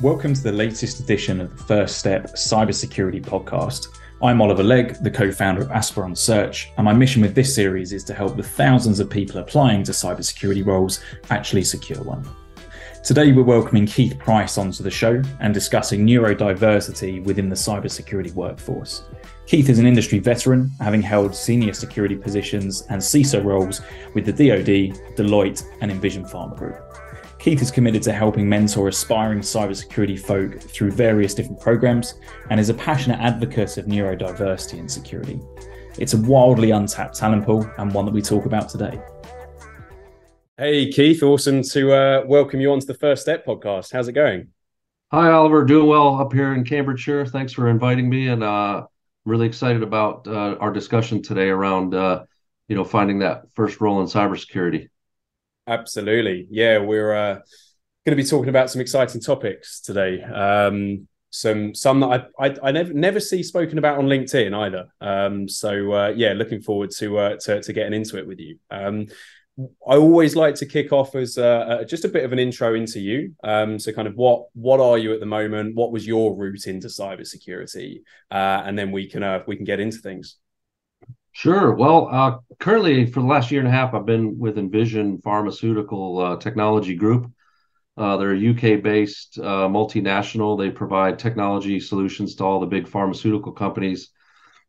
Welcome to the latest edition of the FirstStep Cybersecurity podcast. I'm Oliver Legg, the co-founder of Aspiron Search, and my mission with this series is to help the thousands of people applying to cybersecurity roles actually secure one. Today, we're welcoming Keith Price onto the show and discussing neurodiversity within the cybersecurity workforce. Keith is an industry veteran, having held senior security positions and CISO roles with the DoD, Deloitte, and Envision Pharma Group. Keith is committed to helping mentor aspiring cybersecurity folk through various different programs and is a passionate advocate of neurodiversity and security. It's a wildly untapped talent pool and one that we talk about today. Hey, Keith, awesome to welcome you onto the FirstStep podcast. How's it going? Hi, Oliver. Doing well up here in Cambridgeshire. Thanks for inviting me, and I'm really excited about our discussion today around finding that first role in cybersecurity. Absolutely. Yeah, we're going to be talking about some exciting topics today. Some that I never see spoken about on LinkedIn either. Looking forward to getting into it with you. I always like to kick off as just a bit of an intro into you. So kind of what are you at the moment? What was your route into cybersecurity? And then we can get into things. Sure. Well, currently for the last year and a half, I've been with Envision Pharmaceutical Technology Group. They're a UK-based multinational. They provide technology solutions to all the big pharmaceutical companies.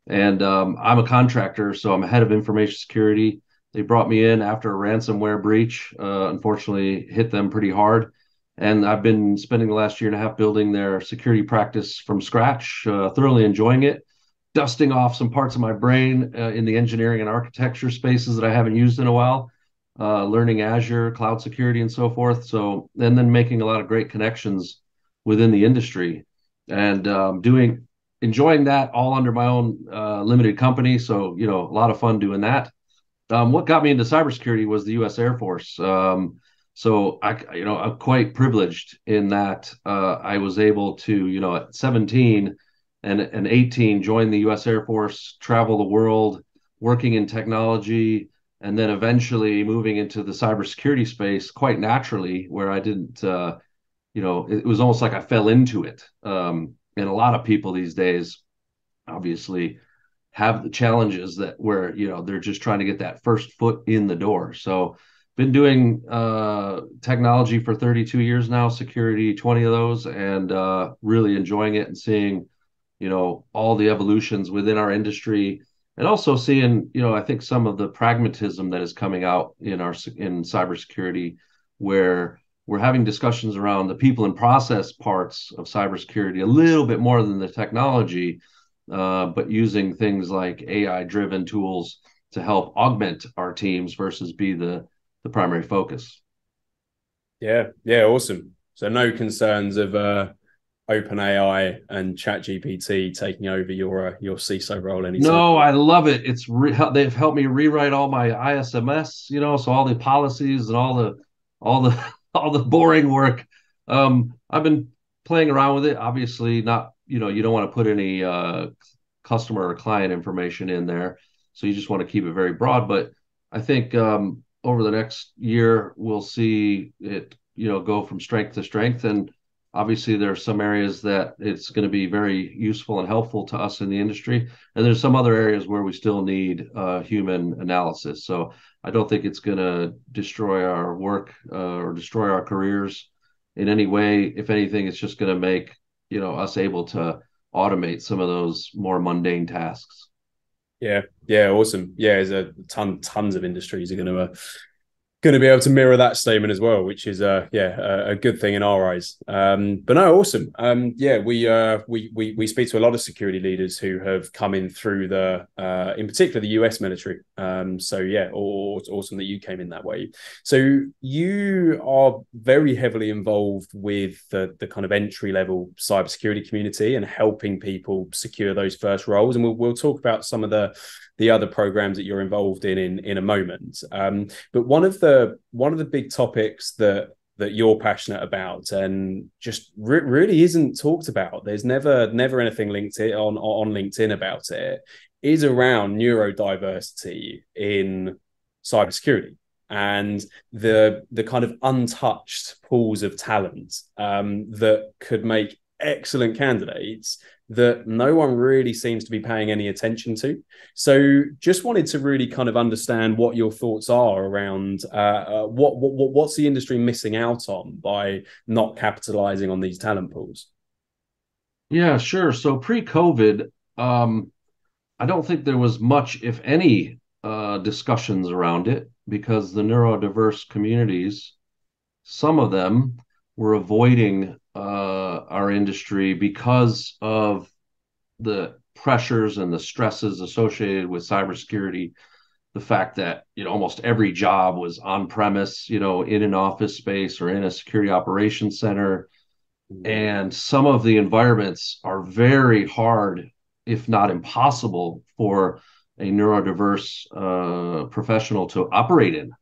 And I'm a contractor, so I'm a head of information security. They brought me in after a ransomware breach, unfortunately hit them pretty hard. And I've been spending the last year and a half building their security practice from scratch, thoroughly enjoying it, dusting off some parts of my brain in the engineering and architecture spaces that I haven't used in a while, learning Azure, cloud security, and so forth. And then making a lot of great connections within the industry and enjoying that all under my own limited company. So, a lot of fun doing that. What got me into cybersecurity was the U.S. Air Force. So I'm quite privileged in that I was able to, at 17 and 18, join the U.S. Air Force, travel the world, working in technology, and then eventually moving into the cybersecurity space quite naturally, where I didn't, it was almost like I fell into it. And a lot of people these days, obviously, have the challenges where they're just trying to get that first foot in the door. So been doing technology for 32 years now, security 20 of those, and really enjoying it and seeing all the evolutions within our industry, and also seeing I think some of the pragmatism that is coming out in cybersecurity, where we're having discussions around the people and process parts of cybersecurity a little bit more than the technology. But using things like AI-driven tools to help augment our teams versus be the primary focus. Yeah, awesome. So no concerns of OpenAI and ChatGPT taking over your CISO role anytime? No, I love it. They've helped me rewrite all my ISMS, so all the policies and all the boring work. I've been playing around with it. Obviously, not. You don't want to put any customer or client information in there. So you just want to keep it very broad. But I think over the next year, we'll see it, go from strength to strength. And obviously, there are some areas that it's going to be very useful and helpful to us in the industry. And there's some other areas where we still need human analysis. So I don't think it's going to destroy our work or destroy our careers in any way. If anything, it's just going to make us able to automate some of those more mundane tasks. Yeah, awesome. Yeah, there's tons of industries are going to be able to mirror that statement as well, which is a good thing in our eyes. But no, awesome. We speak to a lot of security leaders who have come in through in particular the US military. Awesome that you came in that way. So you are very heavily involved with the kind of entry level cybersecurity community and helping people secure those first roles. And we'll talk about some of the other programs that you're involved in a moment. But one of the big topics that you're passionate about and just really isn't talked about, there's never anything on LinkedIn about it, is around neurodiversity in cybersecurity. and the kind of untouched pools of talent that could make excellent candidates that no one really seems to be paying any attention to. So just wanted to really kind of understand what your thoughts are around what's the industry missing out on by not capitalizing on these talent pools? Yeah, sure. So pre-COVID, I don't think there was much, if any, discussions around it because the neurodiverse communities, some of them were avoiding our industry because of the pressures and the stresses associated with cybersecurity. The fact that almost every job was on premise, in an office space or in a security operations center, and some of the environments are very hard, if not impossible, for a neurodiverse professional to operate in.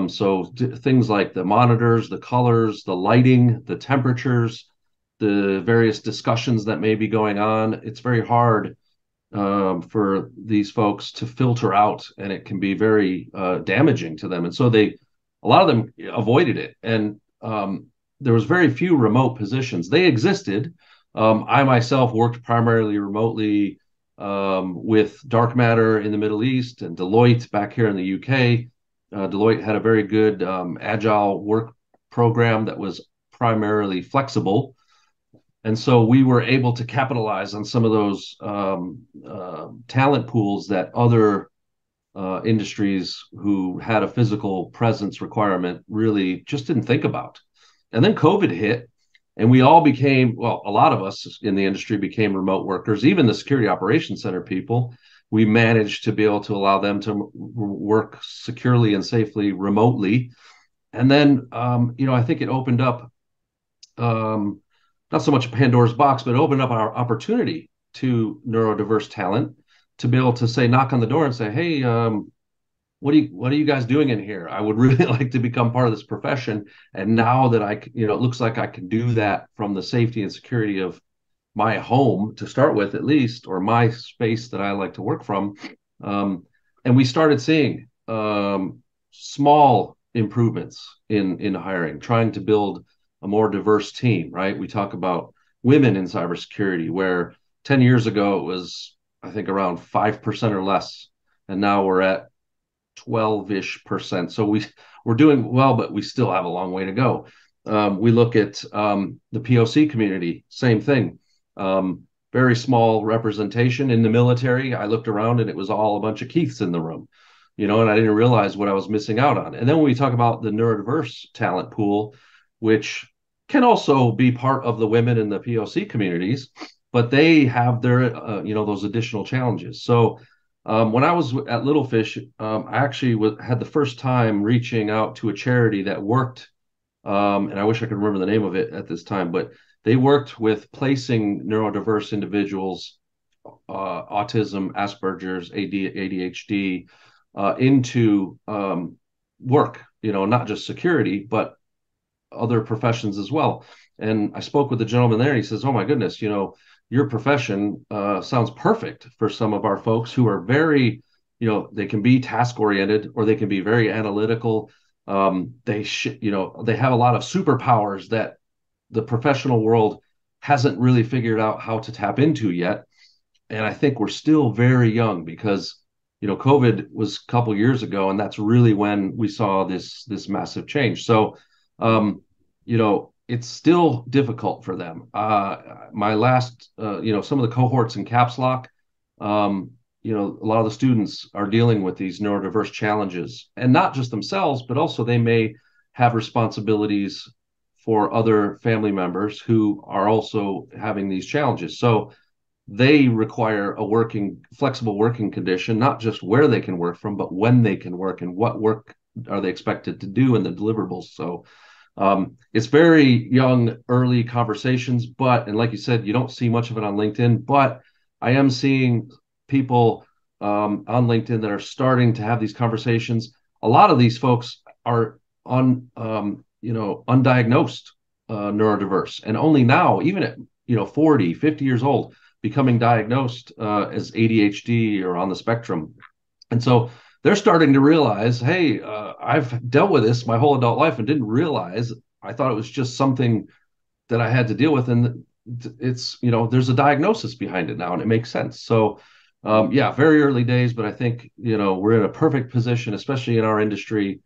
So things like the monitors, the colors, the lighting, the temperatures, the various discussions that may be going on, it's very hard for these folks to filter out, and it can be very damaging to them. And so a lot of them avoided it. And there was very few remote positions. They existed. I myself worked primarily remotely with dark matter in the Middle East and Deloitte back here in the UK. Deloitte had a very good agile work program that was primarily flexible. And so we were able to capitalize on some of those talent pools that other industries who had a physical presence requirement really just didn't think about. And then COVID hit, and we all became, well, a lot of us in the industry became remote workers, even the security operations center people. We managed to be able to allow them to work securely and safely remotely. And then, I think it opened up, not so much a Pandora's box, but it opened up our opportunity to neurodiverse talent to be able to say, knock on the door and say, hey, what are you guys doing in here? I would really like to become part of this profession. And now that it looks like I can do that from the safety and security of my home to start with, at least, or my space that I like to work from. And we started seeing small improvements in hiring, trying to build a more diverse team, right? We talk about women in cybersecurity, where 10 years ago it was, I think, around 5% or less. And now we're at 12-ish%. So we're doing well, but we still have a long way to go. We look at the POC community, same thing. Very small representation in the military. I looked around and it was all a bunch of Keiths in the room, and I didn't realize what I was missing out on. And then when we talk about the neurodiverse talent pool, which can also be part of the women in the POC communities, but they have their, those additional challenges. So when I was at Little Fish, I actually had the first time reaching out to a charity that worked, and I wish I could remember the name of it at this time, but they worked with placing neurodiverse individuals, autism, Asperger's, ADHD, into work, not just security, but other professions as well. And I spoke with the gentleman there, and he says, oh my goodness, your profession sounds perfect for some of our folks who are very, they can be task oriented or they can be very analytical. They have a lot of superpowers that the professional world hasn't really figured out how to tap into yet. And I think we're still very young because, COVID was a couple years ago, and that's really when we saw this massive change. So, it's still difficult for them. My last, some of the cohorts in Caps Lock, a lot of the students are dealing with these neurodiverse challenges, and not just themselves, but also they may have responsibilities for other family members who are also having these challenges. So they require a flexible working condition, not just where they can work from, but when they can work and what work are they expected to do in the deliverables. So it's very young, early conversations, and like you said, you don't see much of it on LinkedIn, but I am seeing people on LinkedIn that are starting to have these conversations. A lot of these folks are undiagnosed neurodiverse, and only now, even at 40, 50 years old, becoming diagnosed as ADHD or on the spectrum. And so they're starting to realize, hey, I've dealt with this my whole adult life and didn't realize. I thought it was just something that I had to deal with, and it's, there's a diagnosis behind it now, and it makes sense. So yeah, very early days, but I think, we're in a perfect position, especially in our industry,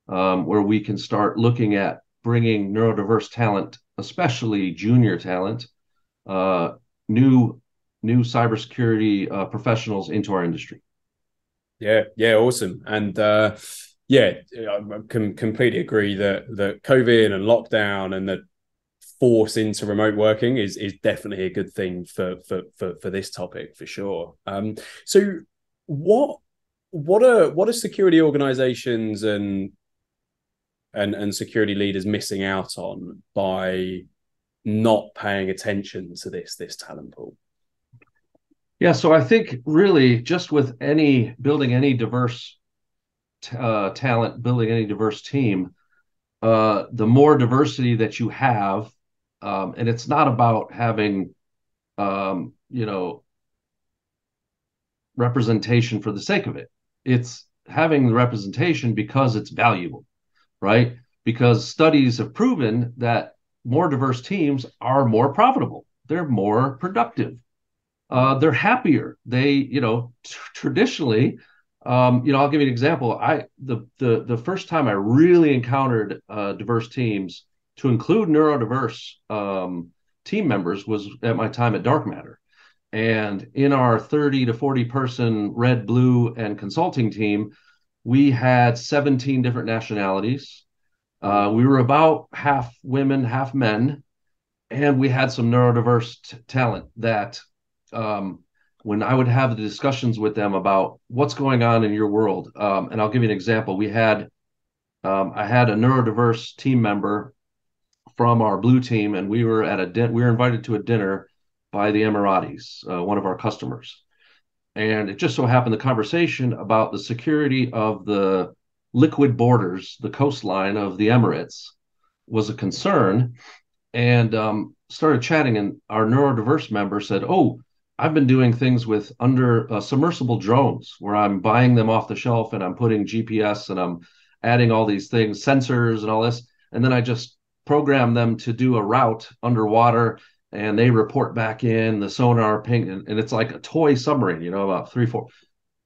where we can start looking at bringing neurodiverse talent, especially junior talent, new cybersecurity professionals into our industry. Yeah, awesome. And yeah, I can completely agree that COVID and lockdown and the force into remote working is definitely a good thing for this topic, for sure. So what are security organizations and security leaders missing out on by not paying attention to this talent pool? Yeah, so I think really just with building any diverse talent, building any diverse team, the more diversity that you have, and it's not about having, representation for the sake of it. It's having the representation because it's valuable, right? Because studies have proven that more diverse teams are more profitable. They're more productive. They're happier. They, traditionally, I'll give you an example. The first time I really encountered diverse teams, to include neurodiverse team members, was at my time at Dark Matter. And in our 30 to 40 person red, blue, and consulting team, we had 17 different nationalities. We were about half women, half men, and we had some neurodiverse talent that, when I would have the discussions with them about what's going on in your world, and I'll give you an example. I had a neurodiverse team member from our blue team, and we were invited to a dinner by the Emiratis, one of our customers. And it just so happened the conversation about the security of the liquid borders, the coastline of the Emirates, was a concern. And started chatting, and our neurodiverse member said, "Oh, I've been doing things with submersible drones, where I'm buying them off the shelf and I'm putting GPS and I'm adding all these things, sensors and all this. And then I just program them to do a route underwater, and they report back in the sonar ping. And it's like a toy submarine, about 3-4.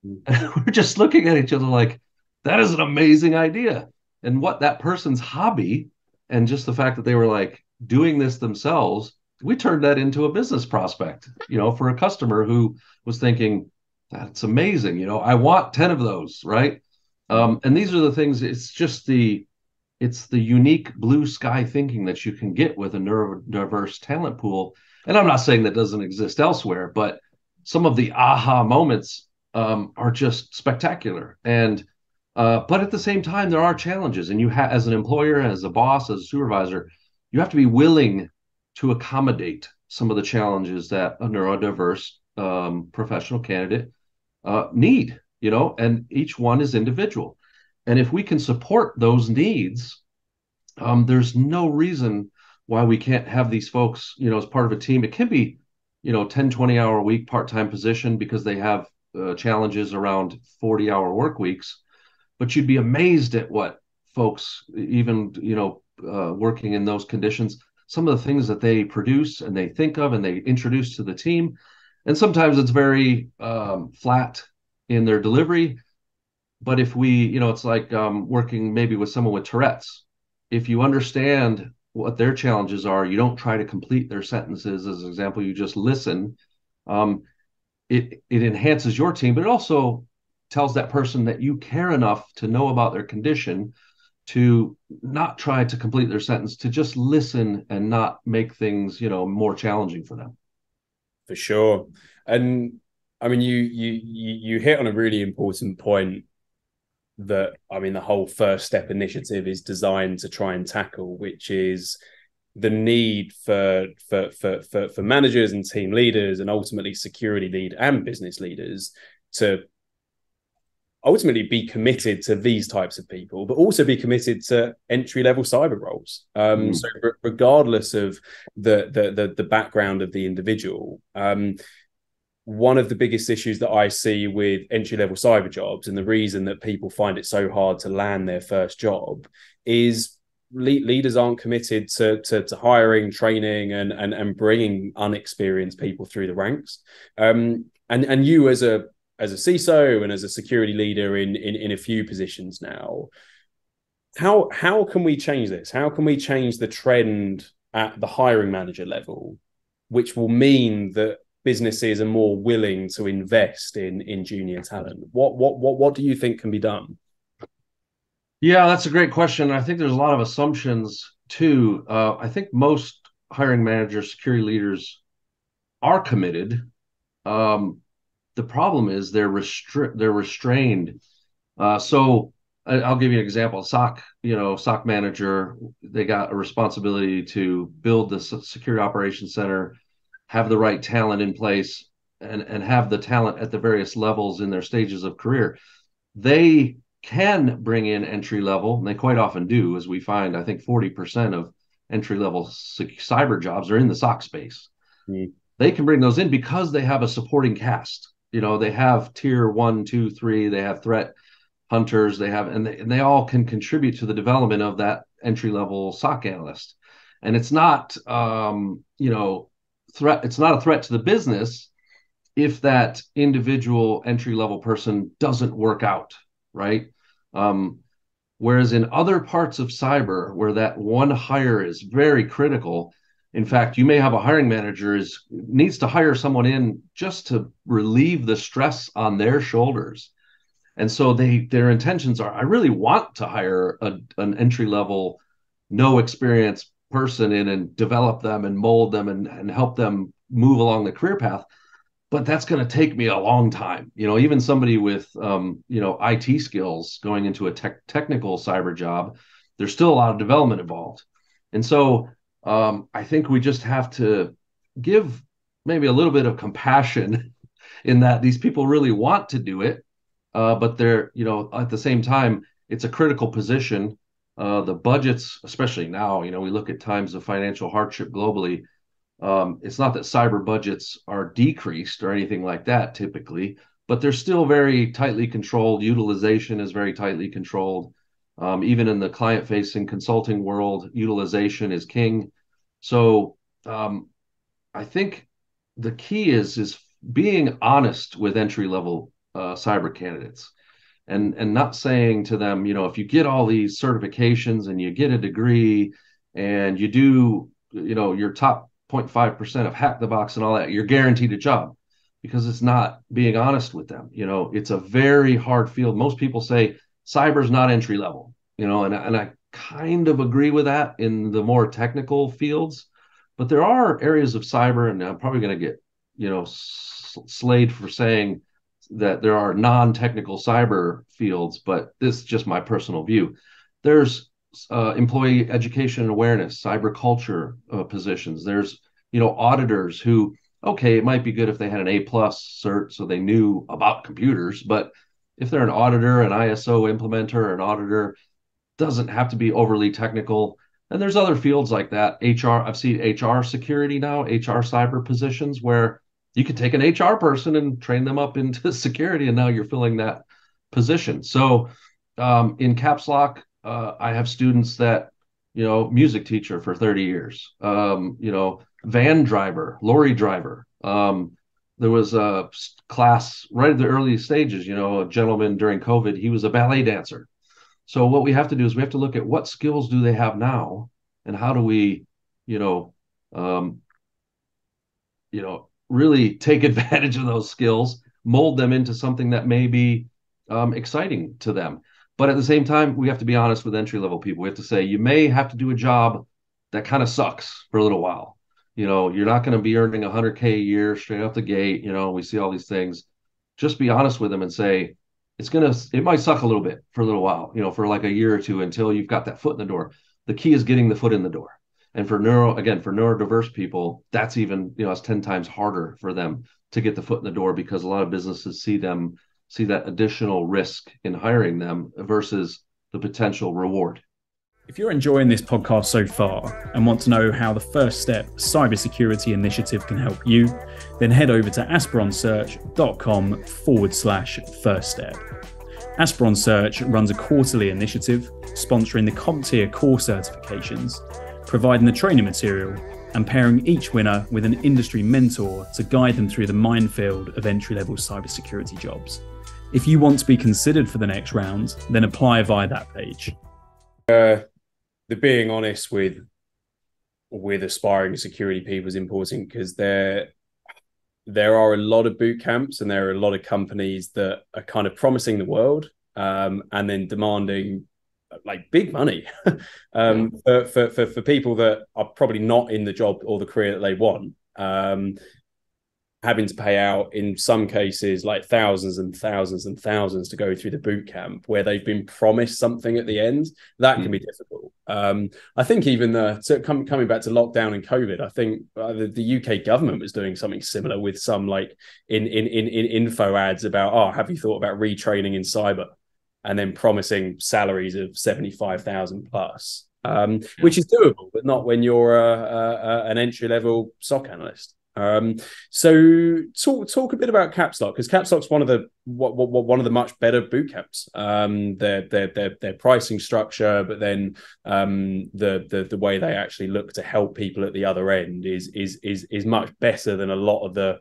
And we're just looking at each other like, that is an amazing idea. And what that person's hobby, and just the fact that they were like doing this themselves, we turned that into a business prospect, for a customer who was thinking, that's amazing. I want 10 of those, right? And these are the things, it's the unique blue sky thinking that you can get with a neurodiverse talent pool. And I'm not saying that doesn't exist elsewhere, but some of the aha moments are just spectacular. And but at the same time, there are challenges, and as an employer, as a boss, as a supervisor, you have to be willing to accommodate some of the challenges that a neurodiverse professional candidate need, and each one is individual. And if we can support those needs, there's no reason why we can't have these folks, as part of a team. It can be, 10, 20-hour a week part-time position, because they have challenges around 40-hour work weeks. But you'd be amazed at what folks, even, working in those conditions, some of the things that they produce and they think of and they introduce to the team. And sometimes it's very flat in their delivery. But if we, it's like working maybe with someone with Tourette's. If you understand what their challenges are, you don't try to complete their sentences. As an example, you just listen. It enhances your team, but it also tells that person that you care enough to know about their condition to not try to complete their sentence, to just listen and not make things, more challenging for them. For sure. And I mean, you hit on a really important point that, the whole First Step initiative is designed to try and tackle, which is the need for managers and team leaders, and ultimately security lead and business leaders, to ultimately be committed to these types of people, but also be committed to entry-level cyber roles. So regardless of the background of the individual, one of the biggest issues that I see with entry-level cyber jobs, and the reason that people find it so hard to land their first job, is leaders aren't committed to hiring, training, and bringing unexperienced people through the ranks. And you as a CISO and as a security leader in a few positions now, how can we change this? How can we change the trend at the hiring manager level, which will mean that businesses are more willing to invest in junior talent? What do you think can be done? Yeah, that's a great question. I think there's a lot of assumptions too. I think most hiring managers, security leaders are committed. The problem is they're restrained. So I'll give you an example. SOC manager, they got a responsibility to build the security operations center, have the right talent in place, and have the talent at the various levels in their stages of career. They can bring in entry level, and they quite often do, as we find. I think 40% of entry level cyber jobs are in the SOC space. Mm. They can bring those in because they have a supporting cast. They have tier 1, 2, 3. They have threat hunters. And they all can contribute to the development of that entry level SOC analyst. And it's not it's not a threat to the business if that individual entry level person doesn't work out, right? Whereas in other parts of cyber where that one hire is very critical, in fact, you may have a hiring manager needs to hire someone in just to relieve the stress on their shoulders. And so their intentions are, I really want to hire an entry level, no experience person in and develop them and mold them and help them move along the career path. But that's going to take me a long time. Even somebody with, IT skills going into a technical cyber job, there's still a lot of development involved. And so I think we just have to give maybe a little bit of compassion in that these people really want to do it. But they're, at the same time, it's a critical position. The budgets, especially now, we look at times of financial hardship globally. It's not that cyber budgets are decreased or anything like that typically, but they're still very tightly controlled. Utilization is very tightly controlled. Even in the client-facing consulting world, utilization is king. So I think the key is being honest with entry-level cyber candidates and not saying to them, if you get all these certifications and you get a degree and you do, your top 0.5% of hack the box and all that, you're guaranteed a job, because it's not being honest with them. It's a very hard field. Most people say cyber's not entry level, and I kind of agree with that in the more technical fields, but there are areas of cyber, and I'm probably going to get, slayed for saying that there are non-technical cyber fields, but this is just my personal view. There's employee education and awareness, cyber culture positions. There's, auditors who, okay, it might be good if they had an A+ cert so they knew about computers, but if they're an auditor, an ISO implementer, an auditor, doesn't have to be overly technical. And there's other fields like that. HR, I've seen HR security now, HR cyber positions where you could take an HR person and train them up into security, and now you're filling that position. So in Caps Lock, I have students that, music teacher for 30 years, van driver, lorry driver. There was a class right at the early stages, a gentleman during COVID, he was a ballet dancer. So what we have to do is we have to look at what skills do they have now, and how do we, really take advantage of those skills, mold them into something that may be exciting to them. But at the same time, we have to be honest with entry-level people. We have to say, you may have to do a job that kind of sucks for a little while. You're not going to be earning $100K a year straight out the gate. We see all these things. Just be honest with them and say, it might suck a little bit for a little while, for like a year or two until you've got that foot in the door. The key is getting the foot in the door. And for neurodiverse people, that's even, it's 10 times harder for them to get the foot in the door, because a lot of businesses see that additional risk in hiring them versus the potential reward. If you're enjoying this podcast so far and want to know how the FirstStep Cybersecurity initiative can help you, then head over to asperonsearch.com/FirstStep. Asperon Search runs a quarterly initiative sponsoring the CompTIA core certifications, providing the training material and pairing each winner with an industry mentor to guide them through the minefield of entry-level cybersecurity jobs. If you want to be considered for the next round, then apply via that page. The being honest with aspiring security people is important, because there are a lot of boot camps and there are a lot of companies that are kind of promising the world and then demanding like big money for people that are probably not in the job or the career that they want, having to pay out in some cases like thousands and thousands and thousands to go through the boot camp where they've been promised something at the end. That can be difficult. I think even coming back to lockdown and COVID, I think the UK government was doing something similar with some like in info ads about, oh, have you thought about retraining in cyber, and then promising salaries of 75,000 plus, which is doable, but not when you're an entry level SOC analyst. So talk a bit about Capslock, because Capslock's one of the much better boot camps. Their pricing structure, but then the way they actually look to help people at the other end is much better than a lot of the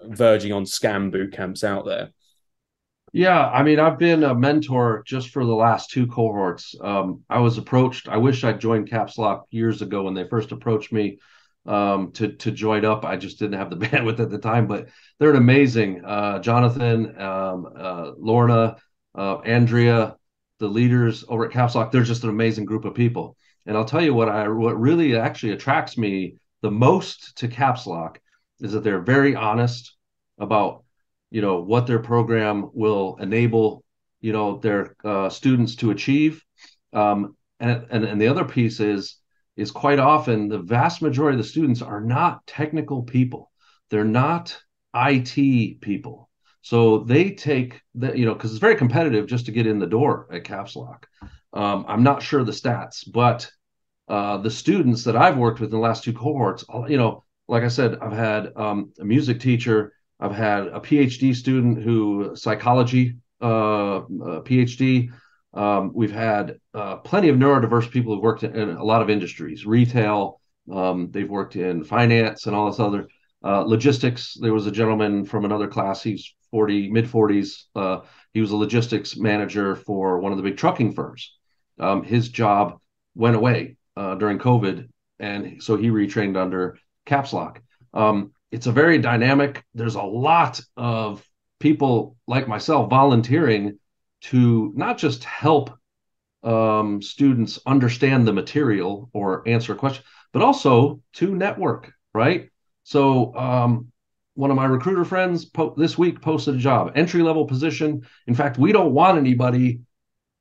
verging on scam boot camps out there. Yeah, I mean, I've been a mentor just for the last two cohorts. I was approached. I wish I'd joined Capslock years ago when they first approached me to join up. I just didn't have the bandwidth at the time, but they're an amazing Jonathan, Lorna, Andrea, the leaders over at Capslock. They're just an amazing group of people. And I'll tell you what really actually attracts me the most to Capslock is that they're very honest about what their program will enable their students to achieve. And the other piece is quite often the vast majority of the students are not technical people. They're not IT people. So they take because it's very competitive just to get in the door at Capslock. I'm not sure the stats, but the students that I've worked with in the last two cohorts, like I said, I've had a music teacher, I've had a PhD student psychology PhD. We've had plenty of neurodiverse people who've worked in a lot of industries, retail. They've worked in finance and all this other logistics. There was a gentleman from another class. He's mid 40s. He was a logistics manager for one of the big trucking firms. His job went away during COVID, and so he retrained under Capslock. It's a very dynamic. There's a lot of people like myself volunteering to not just help students understand the material or answer a question, but also to network, right? So one of my recruiter friends this week posted a job, entry-level position. In fact, we don't want anybody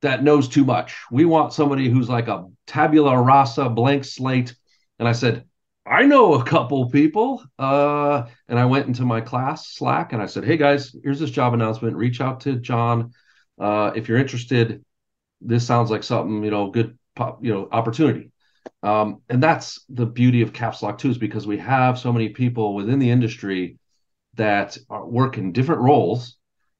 that knows too much. We want somebody who's like a tabula rasa, blank slate. And I said, I know a couple people. And I went into my class Slack and I said, hey guys, here's this job announcement. Reach out to John. If you're interested, this sounds like something, good, opportunity. And that's the beauty of Capslock too, is because we have so many people within the industry that work in different roles.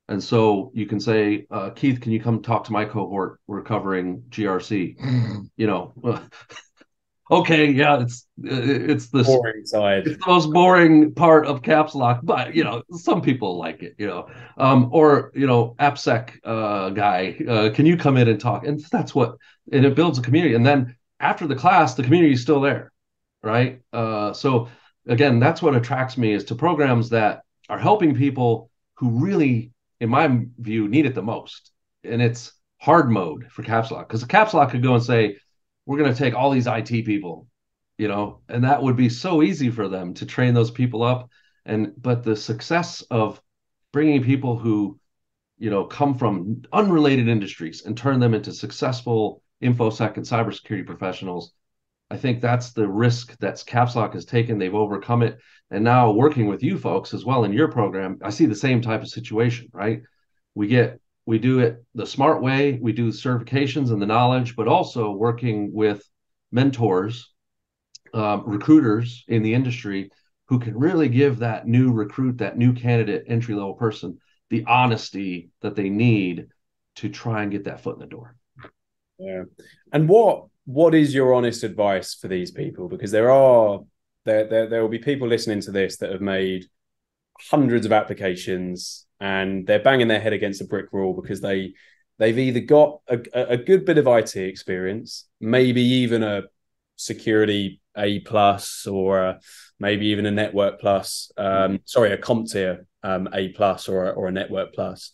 And so you can say, Keith, can you come talk to my cohort? We're covering GRC, okay, yeah, it's the boring side. It's the most boring part of Capslock, but some people like it, or AppSec guy, can you come in and talk? And and it builds a community. And then after the class, the community is still there, right? So again, that's what attracts me is to programs that are helping people who really, in my view, need it the most. And it's hard mode for Capslock, because Capslock could go and say, we're going to take all these IT people, and that would be so easy for them to train those people up. But the success of bringing people who, come from unrelated industries and turn them into successful InfoSec and cybersecurity professionals, I think that's the risk that Capslock has taken. They've overcome it. And now working with you folks as well in your program, I see the same type of situation, right? We get we do it the smart way. We do certifications and the knowledge, but also working with mentors, recruiters in the industry who can really give that new recruit, that new candidate, entry-level person, the honesty that they need to try and get that foot in the door. Yeah. And what is your honest advice for these people? Because there will be people listening to this that have made hundreds of applications and they're banging their head against a brick wall because they've either got a good bit of IT experience, maybe even a security A plus, or maybe even a network plus, a CompTIA A plus, or a network plus,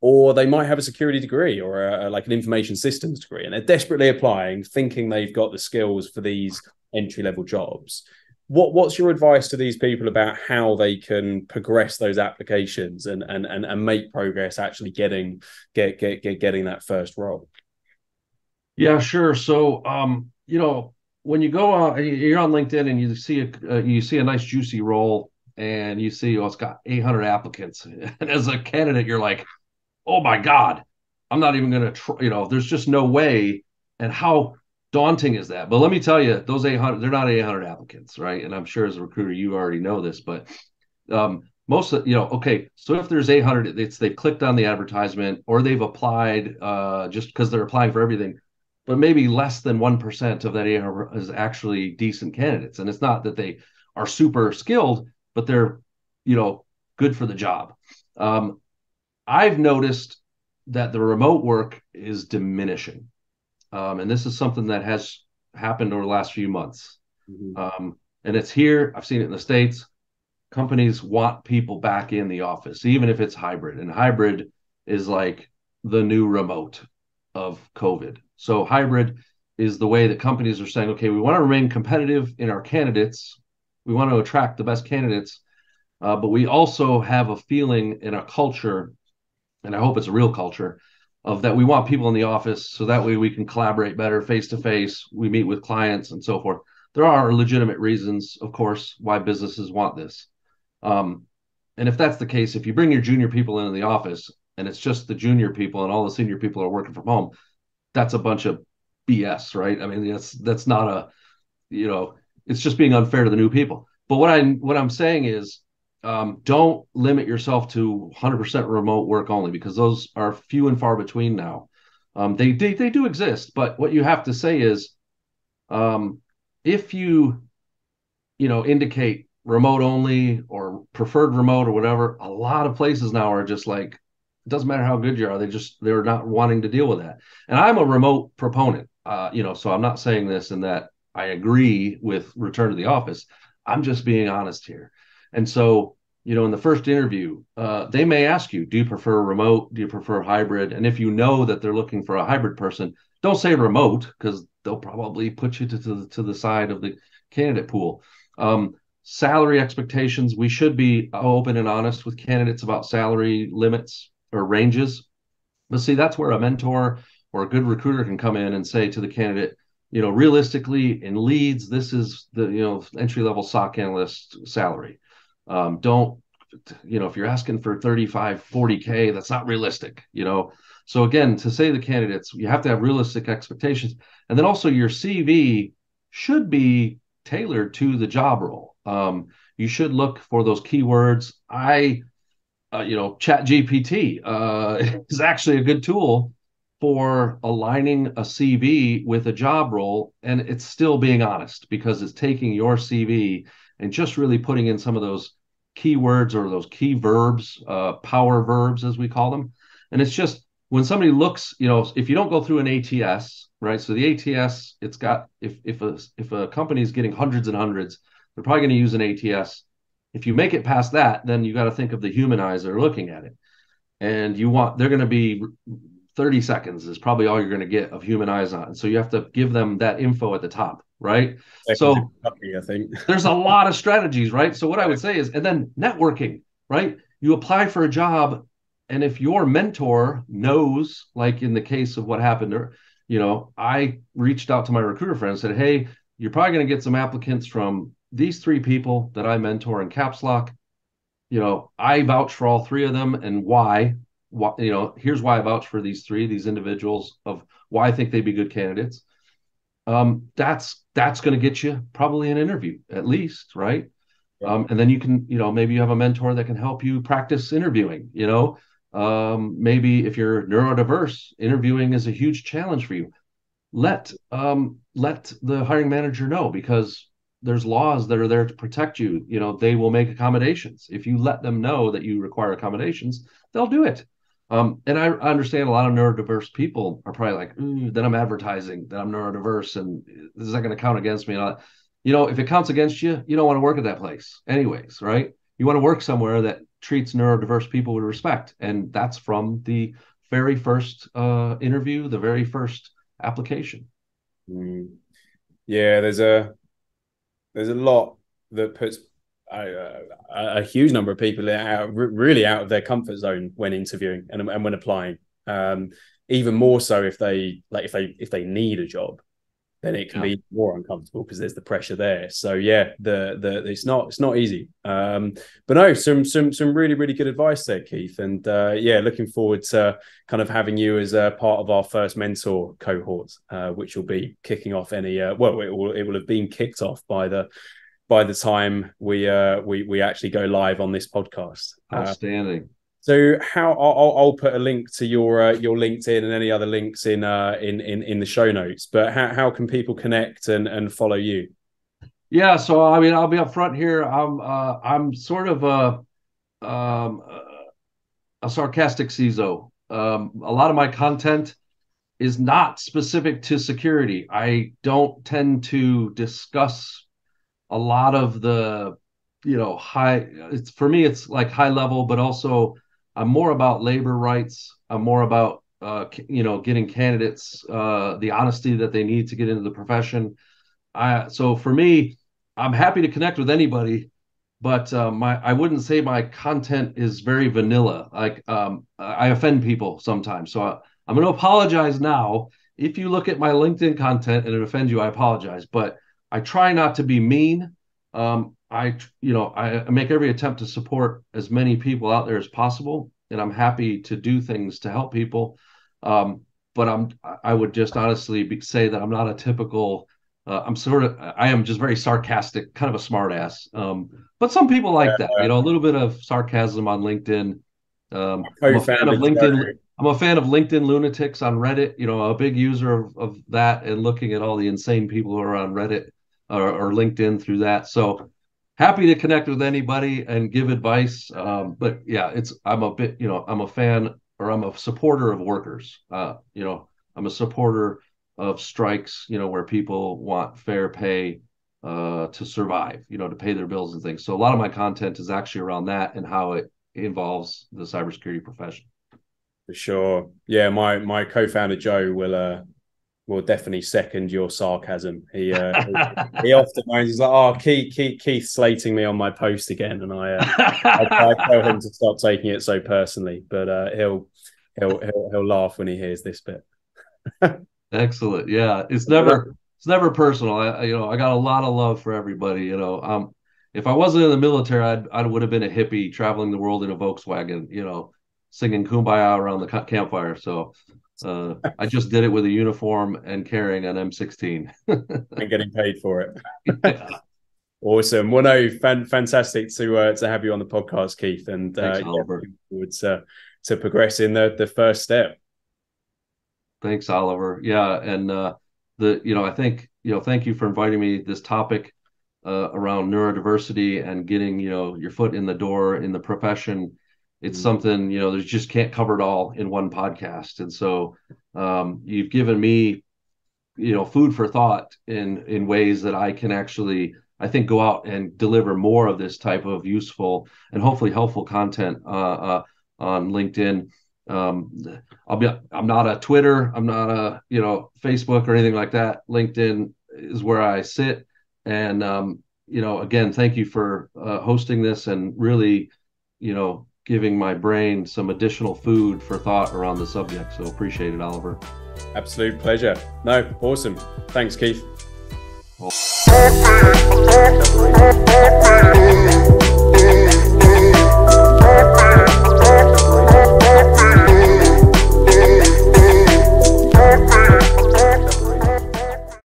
or they might have a security degree or like an information systems degree, and they're desperately applying, thinking they've got the skills for these entry-level jobs. What's your advice to these people about how they can progress those applications and make progress actually getting that first role? Yeah, sure. So, when you go on, you're on LinkedIn and you see a nice juicy role, and you see, it's got 800 applicants, and as a candidate, you're like, oh my God, I'm not even going to try. There's just no way. And how daunting is that? But let me tell you, those 800, they're not 800 applicants, right? And I'm sure as a recruiter, you already know this, but most of, okay, so if there's 800, they've clicked on the advertisement or they've applied just because they're applying for everything. But maybe less than 1% of that 800 is actually decent candidates. And it's not that they are super skilled, but they're, good for the job. I've noticed that the remote work is diminishing. And this is something that has happened over the last few months. Mm-hmm. And it's here. I've seen it in the States. Companies want people back in the office, even if it's hybrid. And hybrid is like the new remote of COVID. So hybrid is the way that companies are saying, okay, we want to remain competitive in our candidates. We want to attract the best candidates. But we also have a feeling in a culture, and I hope it's a real culture, of that we want people in the office so that way we can collaborate better face to face. We meet with clients and so forth. There are legitimate reasons, of course, why businesses want this. And if that's the case, if you bring your junior people into the office and it's just the junior people and all the senior people are working from home, that's a bunch of BS, right? I mean, that's not it's just being unfair to the new people. But what I'm saying is, don't limit yourself to 100% remote work only, because those are few and far between now. They do exist, but what you have to say is, if you indicate remote only or preferred remote or whatever, a lot of places now are just like, it doesn't matter how good you are, they're not wanting to deal with that. And I'm a remote proponent, so I'm not saying this and that I agree with return to the office. I'm just being honest here. And so, in the first interview, they may ask you, do you prefer remote? Do you prefer hybrid? And if you know that they're looking for a hybrid person, don't say remote, because they'll probably put you to the side of the candidate pool. Salary expectations, we should be open and honest with candidates about salary limits or ranges. But see, that's where a mentor or a good recruiter can come in and say to the candidate, realistically in leads, this is the, entry-level SOC analyst salary. Don't, if you're asking for 35, 40K, that's not realistic, So again, to say to the candidates, you have to have realistic expectations. And then also your CV should be tailored to the job role. You should look for those keywords. ChatGPT is actually a good tool for aligning a CV with a job role, and it's still being honest, because it's taking your CV and just really putting in some of those keywords or those key verbs, power verbs, as we call them. And it's just, when somebody looks, if you don't go through an ATS, right? So the ATS, it's got, if a company is getting hundreds and hundreds, they're probably going to use an ATS. If you make it past that, then you got to think of the human eyes that are looking at it. And they're going to be 30 seconds is probably all you're going to get of human eyes on. So you have to give them that info at the top, right? So I think there's a lot of strategies, right? So what I would say is, and then networking, right? You apply for a job, and if your mentor knows, like in the case of what happened, I reached out to my recruiter friend and said, hey, you're probably going to get some applicants from these 3 people that I mentor in Caps Lock. I vouch for all 3 of them, and why here's why I vouch for these individuals of why I think they'd be good candidates. That's going to get you probably an interview at least, right? Yeah. And then you can, maybe you have a mentor that can help you practice interviewing. Maybe if you're neurodiverse, interviewing is a huge challenge for you. Let the hiring manager know, because there's laws that are there to protect you. They will make accommodations. If you let them know that you require accommodations, they'll do it. And I understand a lot of neurodiverse people are probably like, then I'm advertising that I'm neurodiverse, and is that going to count against me? And if it counts against you, you don't want to work at that place anyways, right? You want to work somewhere that treats neurodiverse people with respect. And that's from the very first interview, the very first application. Yeah, there's a lot that puts a huge number of people really out of their comfort zone when interviewing and when applying. Even more so if they need a job, then it can be more uncomfortable because there's the pressure there. So yeah, it's not easy. But no, some really, really good advice there, Keith. And looking forward to kind of having you as a part of our first mentor cohort, which will be kicking off it will have been kicked off by the time we actually go live on this podcast. Outstanding. So I'll put a link to your LinkedIn and any other links in the show notes. But how can people connect and follow you? Yeah, so I mean, I'll be up front here. I'm sort of a sarcastic CISO. A lot of my content is not specific to security. I don't tend to discuss a lot of the for me it's like high level, but also I'm more about labor rights. I'm more about, getting candidates the honesty that they need to get into the profession. So for me, I'm happy to connect with anybody, but I wouldn't say my content is very vanilla. Like I offend people sometimes. So I'm going to apologize now. If you look at my LinkedIn content and it offends you, I apologize. But I try not to be mean. I make every attempt to support as many people out there as possible, and I'm happy to do things to help people. But I would just honestly say that I'm not a typical. I am just very sarcastic, kind of a smart ass. But some people like that, a little bit of sarcasm on LinkedIn. I'm a fan of LinkedIn. I'm a fan of LinkedIn lunatics on Reddit. A big user of that, and looking at all the insane people who are on Reddit or LinkedIn through that. So happy to connect with anybody and give advice. But yeah, I'm a bit, I'm a fan, or I'm a supporter of workers. I'm a supporter of strikes, where people want fair pay to survive, to pay their bills and things. So a lot of my content is actually around that and how it involves the cybersecurity profession. For sure. Yeah, my co-founder Joe will definitely second your sarcasm. He often minds, he's like, "Oh, Keith slating me on my post again," and I tell him to stop taking it so personally. But he'll laugh when he hears this bit. Excellent. Yeah, it's never personal. I got a lot of love for everybody. If I wasn't in the military, I would have been a hippie traveling the world in a Volkswagen. Singing Kumbaya around the campfire. So I just did it with a uniform and carrying an M16 and getting paid for it. Yeah. Awesome. Well, no, fantastic to have you on the podcast, Keith, and thanks, Oliver. Looking forward to progress in the first step. Thanks, Oliver. Yeah, and I think thank you for inviting me. This topic around neurodiversity and getting your foot in the door in the profession. It's something, there's just can't cover it all in one podcast. And so you've given me, food for thought in ways that I can actually, I think, go out and deliver more of this type of useful and hopefully helpful content on LinkedIn. I'm not a Twitter, I'm not a, Facebook or anything like that. LinkedIn is where I sit. And, again, thank you for hosting this and really, giving my brain some additional food for thought around the subject. So appreciate it, Oliver. Absolute pleasure. No, awesome. Thanks, Keith. Well,